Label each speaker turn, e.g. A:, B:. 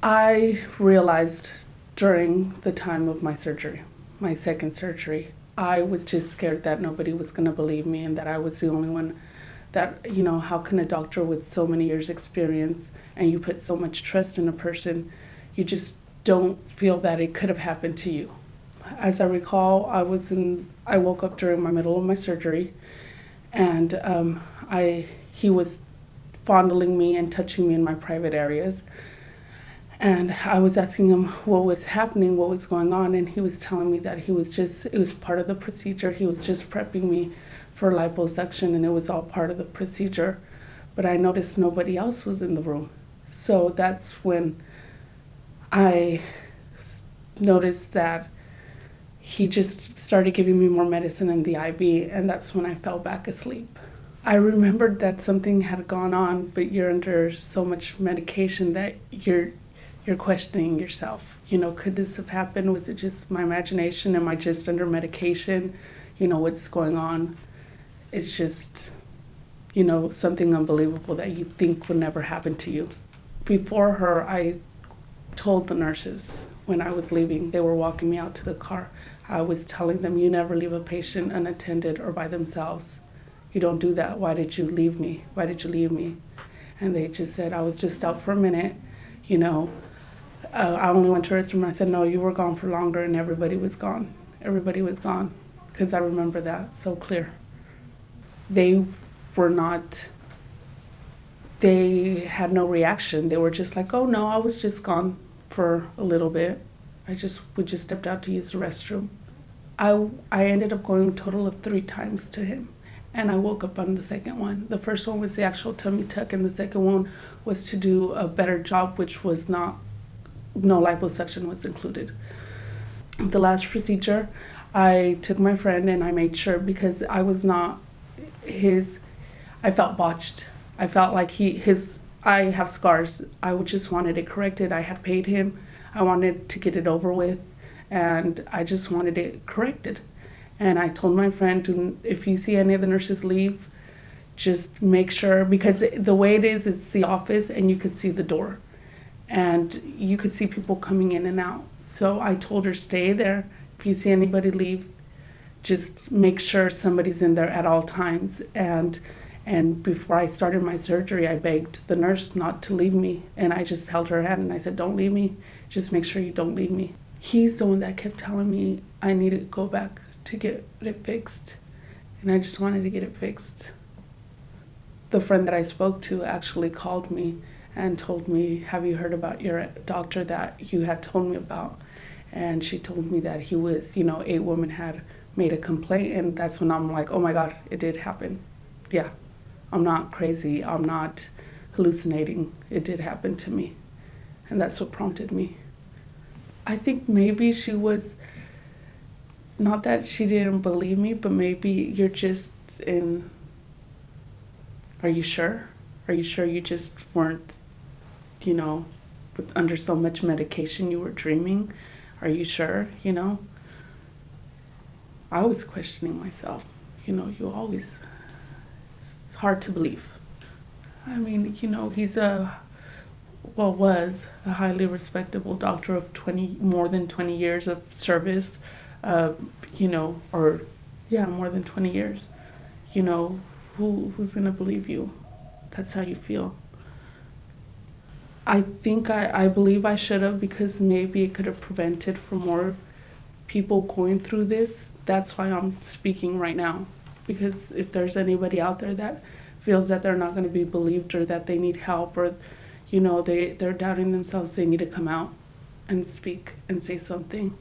A: I realized during the time of my surgery, my second surgery, I was just scared that nobody was going to believe me and that I was the only one that, how can a doctor with so many years experience and you put so much trust in a person, you just don't feel that it could have happened to you. As I recall, I woke up during my middle of my surgery, and he was fondling me and touching me in my private areas. And I was asking him what was happening, what was going on, and he was telling me that it was part of the procedure. He was just prepping me for liposuction, and it was all part of the procedure. But I noticed nobody else was in the room. So that's when I noticed that he just started giving me more medicine in the IV, and that's when I fell back asleep. I remembered that something had gone on, but you're under so much medication that you're questioning yourself. Could this have happened? Was it just my imagination? Am I just under medication? What's going on? It's just, something unbelievable that you think would never happen to you. Before her, I told the nurses when I was leaving, they were walking me out to the car, I was telling them, you never leave a patient unattended or by themselves. You don't do that. Why did you leave me? Why did you leave me? And they just said, I was just out for a minute, I only went to the restroom. I said, no, you were gone for longer, and everybody was gone. Everybody was gone, because I remember that so clear. They had no reaction. They were just like, oh no, I was just gone for a little bit. We just stepped out to use the restroom. I ended up going a total of 3 times to him, and I woke up on the second one. The first one was the actual tummy tuck, and the second one was to do a better job, which was no liposuction was included. The last procedure, I took my friend and I made sure, because I was not I felt botched. I felt like I have scars. I just wanted it corrected. I had paid him. I wanted to get it over with, and I just wanted it corrected. And I told my friend, if you see any of the nurses leave, just make sure, because the way it is, it's the office and you could see the door and you could see people coming in and out. So I told her, stay there. If you see anybody leave, just make sure somebody's in there at all times. And before I started my surgery, I begged the nurse not to leave me. And I just held her hand and I said, don't leave me. Just make sure you don't leave me. He's the one that kept telling me I needed to go back to get it fixed. And I just wanted to get it fixed. The friend that I spoke to actually called me and told me, have you heard about your doctor that you had told me about? And she told me that he was, 8 women had made a complaint. And that's when I'm like, oh my God, it did happen. Yeah, I'm not crazy. I'm not hallucinating. It did happen to me. And that's what prompted me. I think maybe she was, not that she didn't believe me, but maybe you're just are you sure? Are you sure you just weren't, under so much medication you were dreaming? Are you sure, I was questioning myself. You always, it's hard to believe. I mean, he's was a highly respectable doctor of more than 20 years of service, more than 20 years. Who's gonna believe you? That's how you feel. I think I believe I should have, because maybe it could have prevented from more people going through this. That's why I'm speaking right now, because if there's anybody out there that feels that they're not going to be believed, or that they need help, or they're doubting themselves, they need to come out and speak and say something.